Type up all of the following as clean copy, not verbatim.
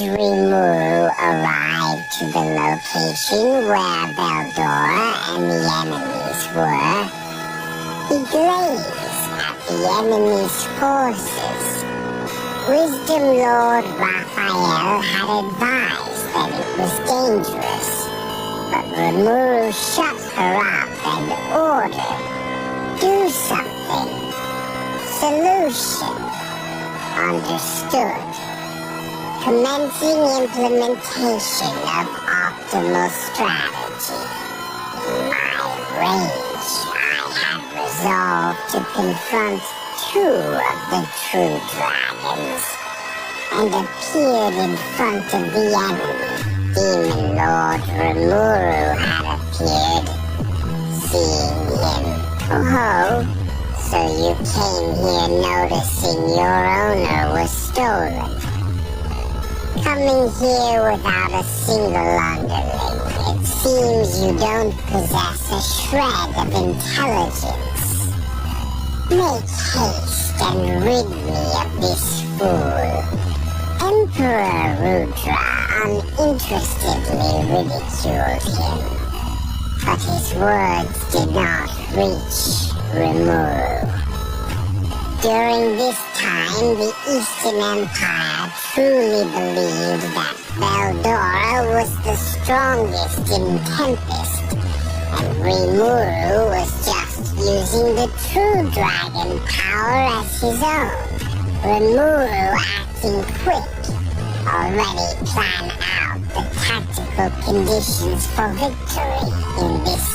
Rimuru arrived to the location where Veldora and the enemies were, he gazed at the enemy's forces. Wisdom Lord Raphael had advised that it was dangerous, but Rimuru shut her up and ordered, "Do something." Solution. Understood. Commencing implementation of optimal strategy. In my rage, I had resolved to confront 2 of the True Dragons, and appeared in front of the enemy. Demon Lord Rimuru had appeared. Seeing him, "Oh, so you came here noticing your owner was stolen. Coming here without a single underling, it seems you don't possess a shred of intelligence. Make haste and rid me of this fool." Emperor Rudra uninterestedly ridiculed him, but his words did not reach Rimuru. During this time, the Eastern Empire truly believed that Veldora was the strongest in Tempest, and Rimuru was just using the True Dragon power as his own. Rimuru, acting quick, already planned out the tactical conditions for victory in this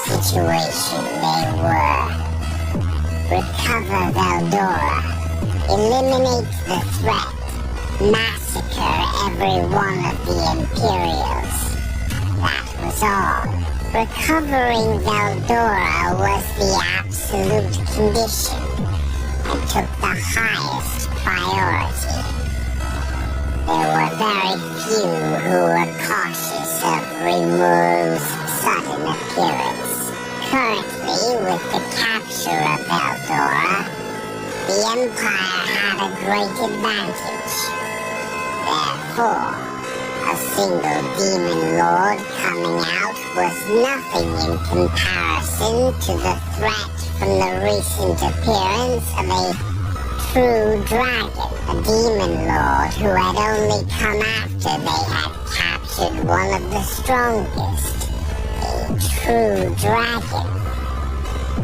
situation they were. Recover Veldora, eliminate the threat, massacre every one of the Imperials. That was all. Recovering Veldora was the absolute condition, and took the highest priority. There were very few who were cautious of Rimuru's sudden appearance. Currently, with the capture of Veldora, the Empire had a great advantage. Therefore, a single demon lord coming out was nothing in comparison to the threat from the recent appearance of a True Dragon, a demon lord who had only come after they had captured one of the strongest. True Dragon,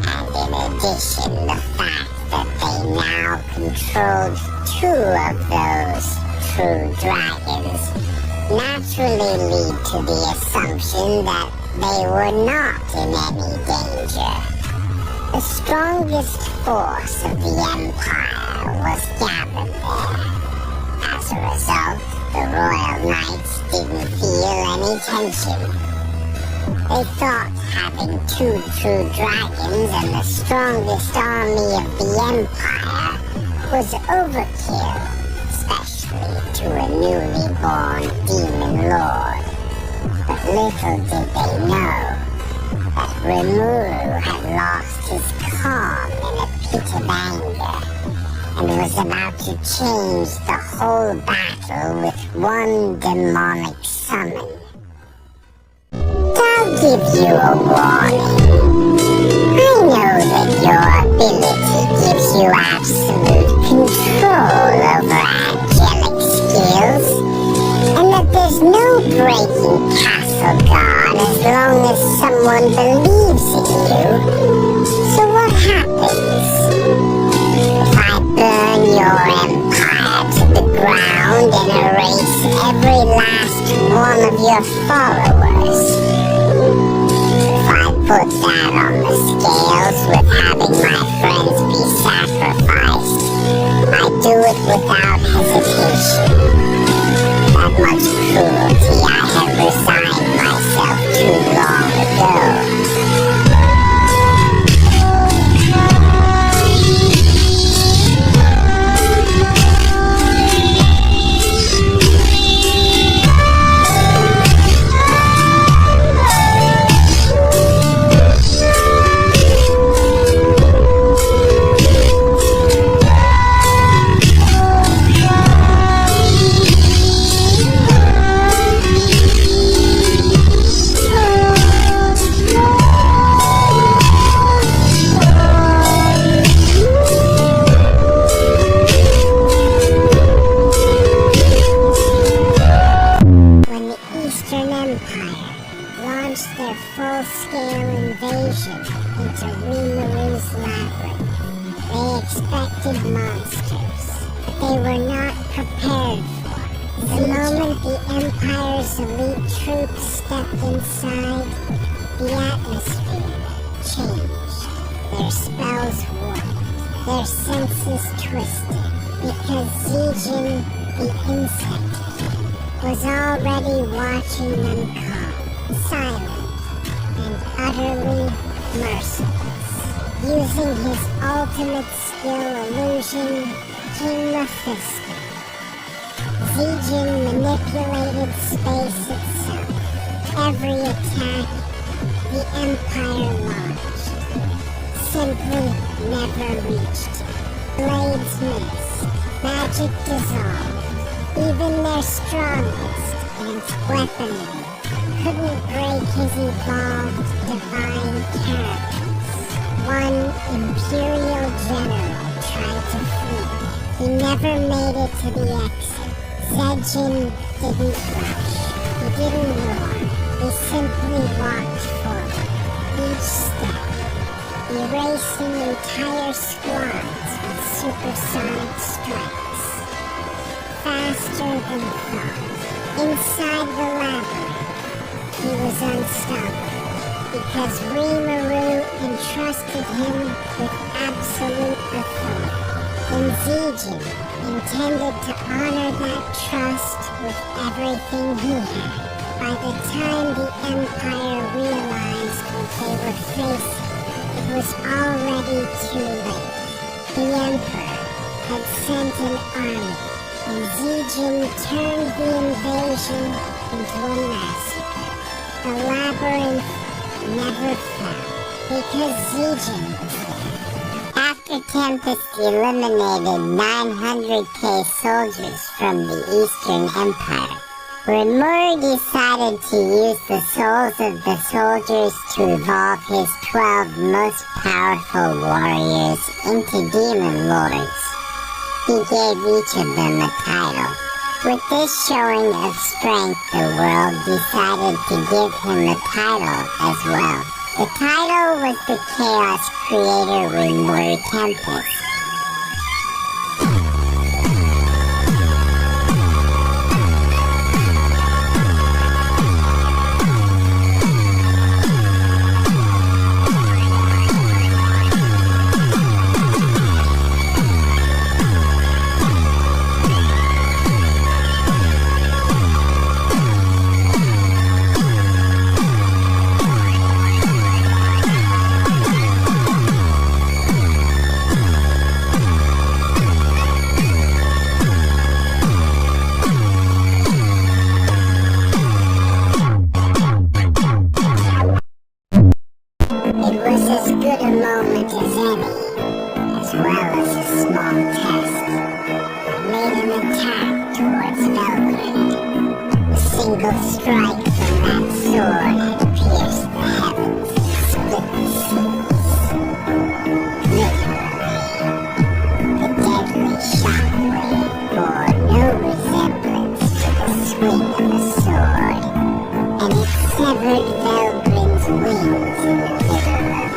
and in addition the fact that they now controlled 2 of those True Dragons naturally lead to the assumption that they were not in any danger. danger. The strongest force of the Empire was gathered there. As a result, the Royal Knights didn't feel any tension. They thought having 2 true dragons and the strongest army of the Empire was overkill, especially to a newly born demon lord. But little did they know that Rimuru had lost his calm in a pit of anger and was about to change the whole battle with one demonic summon. I'll give you a warning. I know that your ability gives you absolute control over angelic skills, and that there's no breaking Castle Guard as long as someone believes in you. So what happens? If I burn your empire to the ground and erase every last one of your followers? Put that on the scales with having my friends be sacrificed, I do it without hesitation. That much cruelty I have resigned myself to long ago. Full-scale invasion into Rimuru's labyrinth. They expected monsters, but they were not prepared for it. The moment the Empire's elite troops stepped inside, the atmosphere changed. Their spells warped, their senses twisted, because Zijin, the insect, was already watching them come, silent and utterly merciless. Using his ultimate skill illusion, King Mephisto, Zijin manipulated space itself. Every attack the Empire launched simply never reached. Blades missed, magic dissolved. Even their strongest and weaponry couldn't break his evolved divine characters. One Imperial general tried to flee. He never made it to the exit. Zijin didn't rush. He didn't roar. He simply walked forward, each step, erasing entire squads with supersonic strikes. Faster than thought. Inside the labyrinth, he was unstoppable, because Rimuru entrusted him with absolute authority. And Zijin intended to honor that trust with everything he had. By the time the Empire realized what they were facing, it was already too late. The Emperor had sent an army, and Zijin turned the invasion into a massacre. The labyrinth never fell, because Zijin was there. After Tempest eliminated 900k soldiers from the Eastern Empire, Rimuru decided to use the souls of the soldiers to evolve his 12 most powerful warriors into demon lords. He gave each of them a title. With this showing of strength, the world decided to give him a title as well. The title was the Chaos Creator Rimuru Tempest. It was as good a moment as any, as well as a small test. I made an attack towards Belgrade. A single strike from that sword had pierced the heavens and split the seas. Literally, the deadly shockwave bore no resemblance to the swing of a sword, and it severed Belgrade's wings in the middle of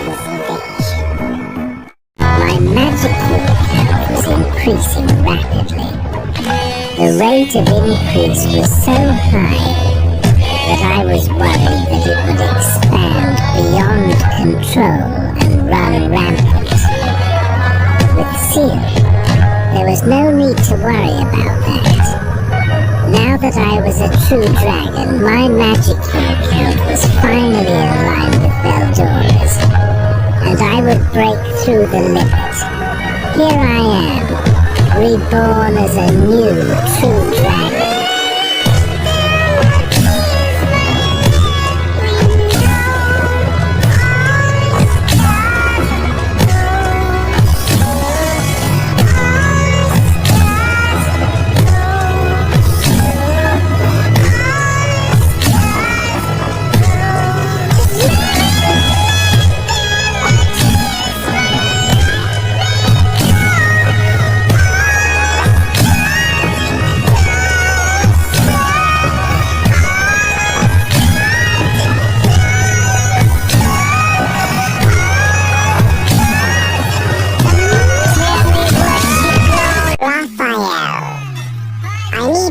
his evasion. My magical count was increasing rapidly. The rate of increase was so high that I was worried that it would expand beyond control and run rampant. With Ciel, there was no need to worry about that. Now that I was a true dragon, my magic count was finally in line with Veldora's, and I would break through the limit. Here I am, reborn as a new true dragon.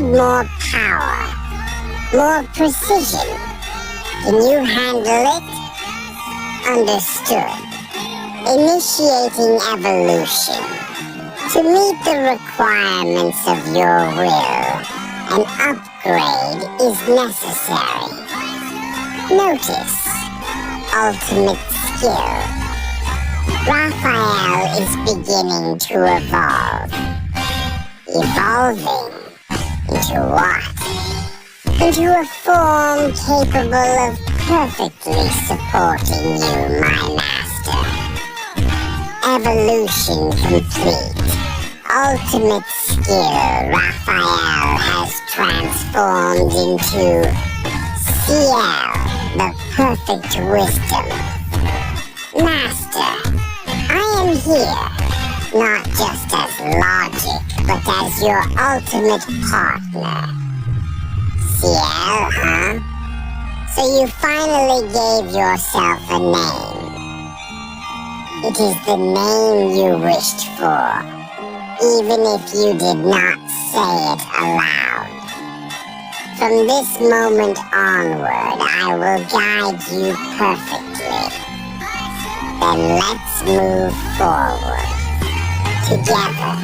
More power, more precision. Can you handle it? Understood. Initiating evolution. To meet the requirements of your will, an upgrade is necessary. Notice, ultimate skill. Raphael is beginning to evolve. Evolving. Into what? Into a form capable of perfectly supporting you, my master. Evolution complete. Ultimate skill Raphael has transformed into Ciel, the perfect wisdom. Master, I am here. Not just as logic, but as your ultimate partner. Ciel, huh? So you finally gave yourself a name. It is the name you wished for, even if you did not say it aloud. From this moment onward, I will guide you perfectly. Then let's move forward. Together.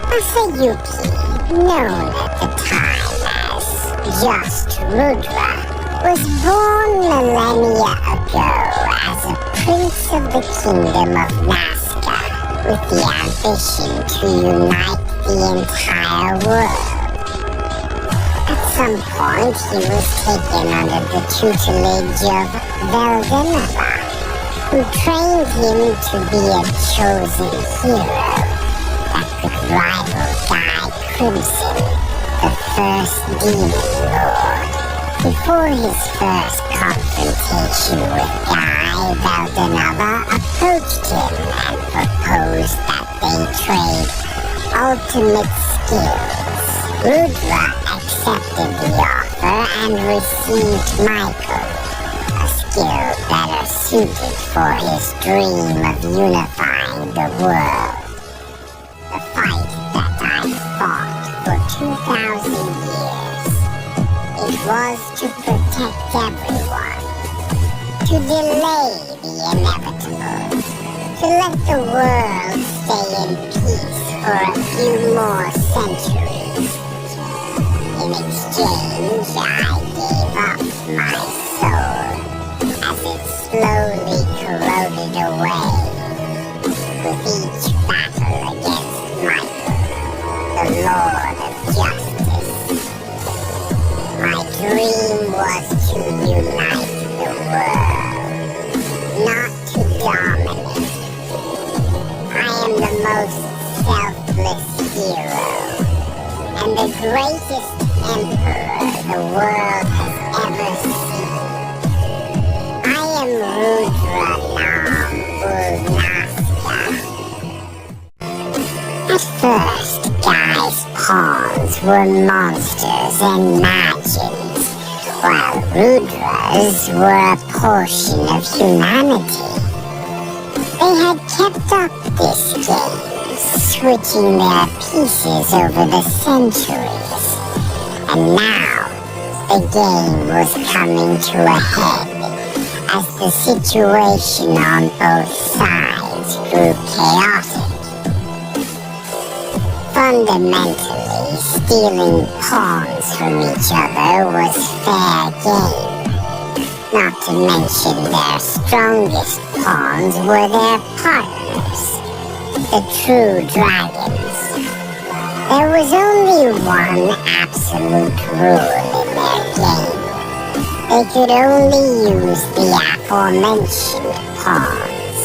Masayuki, known at the time as just Rudra, was born millennia ago as a prince of the kingdom of Nazca, with the ambition to unite the entire world. At some point, he was taken under the tutelage of Veldanova, who trained him to be a chosen hero that could rival Guy Crimson, the first demon lord. Before his first confrontation with Guy, Veldanova approached him and proposed that they trade ultimate skills. Rudra accepted the offer and received Michael, a skill better suited for his dream of unifying the world. The fight that I fought for 2,000 years, it was to protect everyone, to delay the inevitable, to let the world stay in peace for a few more centuries. In exchange, I gave up my soul as it slowly corroded away, with each battle against Michael, the Lord of Justice. My dream was to unite the world, not to dominate. I am the most selfless hero, and the greatest emperor the world has ever seen. I am Rudra. At first, Guy's pawns were monsters and magics, while Rudra's were a portion of humanity. They had kept up this game, switching their pieces over the centuries, and now the game was coming to a head as the situation on both sides grew chaotic. Fundamentally, stealing pawns from each other was fair game. Not to mention their strongest pawns were their partners, the True Dragons. There was only one absolute rule in their game. They could only use the aforementioned pawns.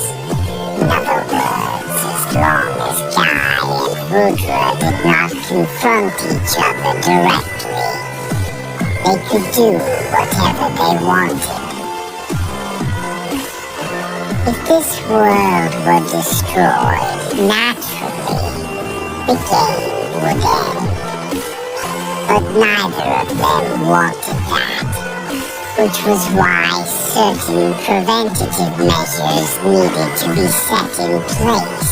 In other words, as long as Guy and Rudra did not confront each other directly, they could do whatever they wanted. If this world were destroyed, naturally, the game would end. But neither of them wanted that, which was why certain preventative measures needed to be set in place.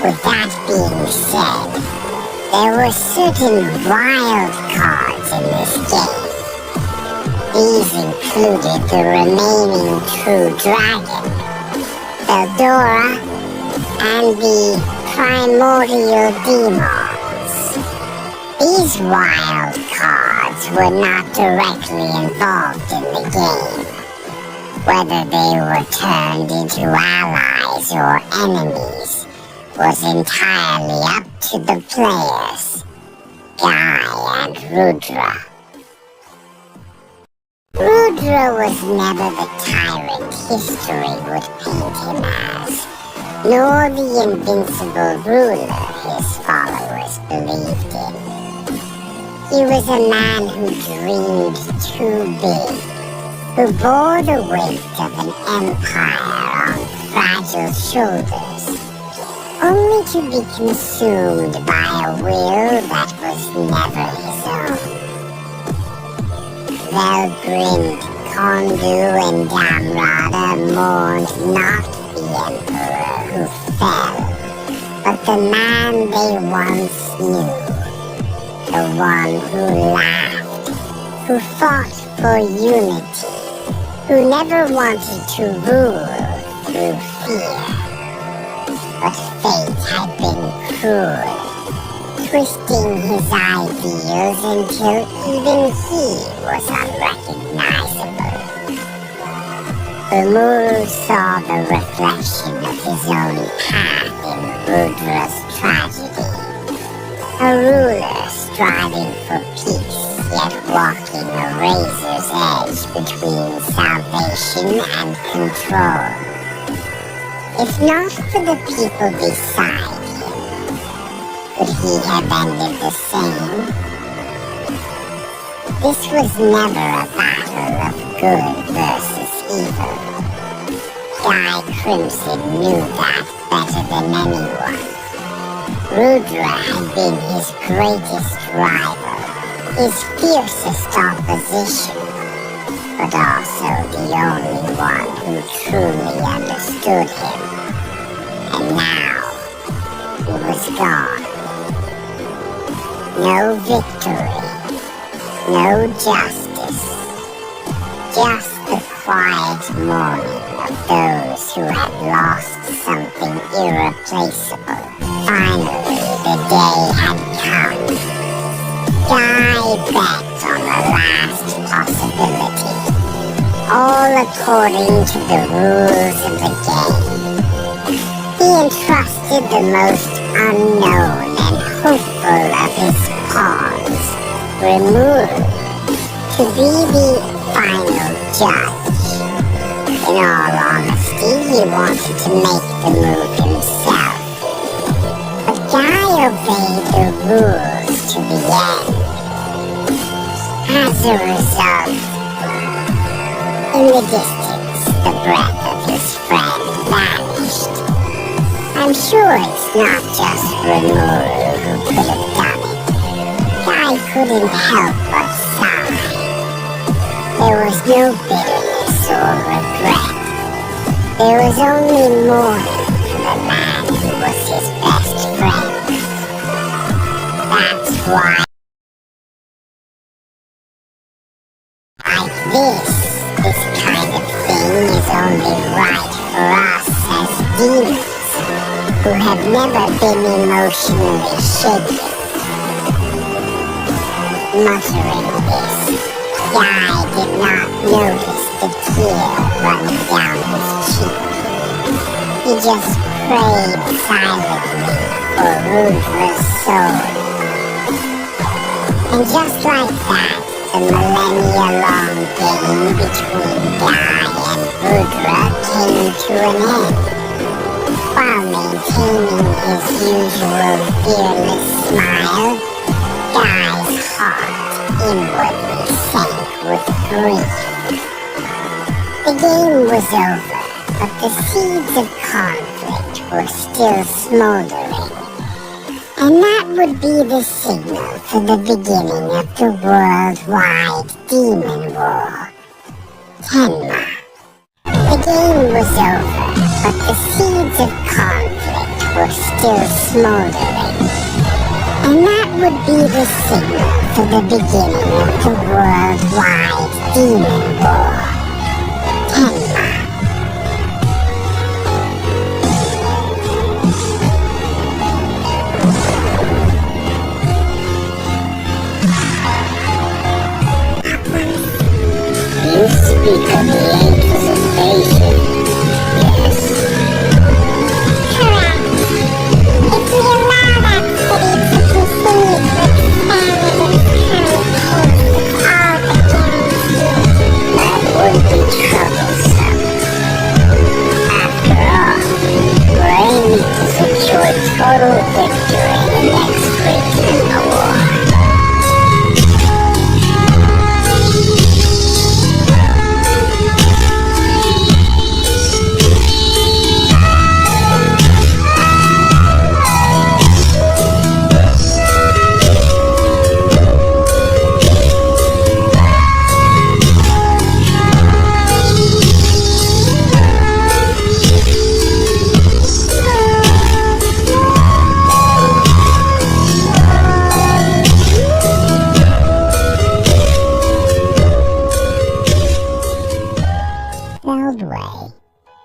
With that being said, there were certain wild cards in this game. These included the remaining True Dragon, Eldora, and the Primordial Demons. These wild cards were not directly involved in the game. Whether they were turned into allies or enemies was entirely up to the players, Guy and Rudra. Rudra was never the tyrant history would paint him as, nor the invincible ruler his followers believed in. He was a man who dreamed too big, who bore the weight of an empire on fragile shoulders, only to be consumed by a will that was never his own. Well-grinned Kondu and Damrada mourned not the emperor who fell, but the man they once knew, the one who laughed, who fought for unity, who never wanted to rule through fear. But fate had been cruel, twisting his ideals until even he was unrecognizable. Rimuru saw the reflection of his own path in Rudra's tragedy. A ruler striving for peace, yet walking a razor's edge between salvation and control. If not for the people beside him, could he have ended the same? This was never a battle of good versus evil. Guy Crimson knew that better than anyone. Rudra had been his greatest rival, his fiercest opposition, but also the only one who truly understood him. And now, he was gone. No victory, no justice, just the quiet mourning of those who had lost something irreplaceable. Finally, the day had come. Guy bet on the last possibility, all according to the rules of the game. he entrusted the most unknown and hopeful of his pawns, Rimuru, to be the final judge. In all honesty, he wanted to make the move himself. But Guy obeyed the rules to the end. As a result, in the distance, the breath of his friend vanished. I'm sure it's not just Rimuru who could have done it. Guy couldn't help but sigh. There was no bitterness or regret. There was only mourning for the man who was his best friend. That's why, like this kind of thing is only right for us as demons who have never been emotionally shaken. Muttering this, Guy did not notice the tear running down his cheek. He just prayed silently for Rudra's soul. And just like that, the millennia-long game between Guy and Rudra came to an end. While maintaining his usual fearless smile, Guy's heart inwardly sank with grief. The game was over, but the seeds of conflict were still smoldering. And that would be the signal for the beginning of the worldwide demon war. Tenma. The game was over, but the seeds of conflict were still smoldering. And that would be the signal for the beginning of the worldwide demon war. Tenma. You speak of the angels' invasion, yes? Correct. If we allow that city to continue to expand in its current course, all begins. That would be troublesome. After all, we're aiming to secure total victory in the next great Tenma war.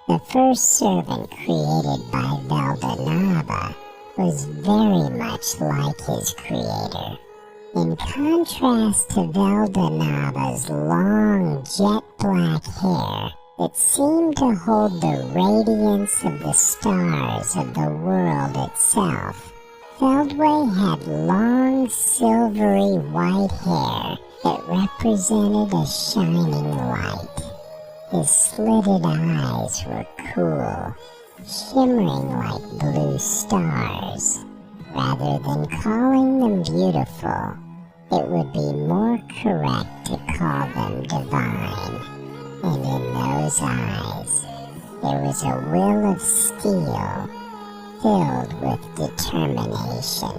The first servant created by Veldanava was very much like his creator. In contrast to Veldanava's long jet black hair, it seemed to hold the radiance of the stars of the world itself. Feldway had long silvery white hair that represented a shining light. His slitted eyes were cool, shimmering like blue stars. Rather than calling them beautiful, it would be more correct to call them divine. And in those eyes, there was a will of steel filled with determination.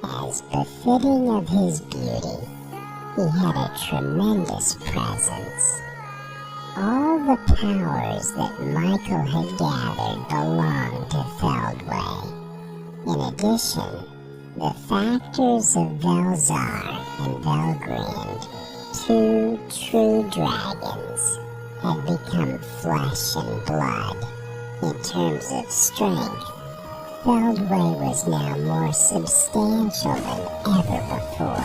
As befitting of his beauty, he had a tremendous presence. All the powers that Michael had gathered belonged to Feldway. In addition, the factors of Velzar and Velgrind, two true dragons, had become flesh and blood. In terms of strength, Feldway was now more substantial than ever before.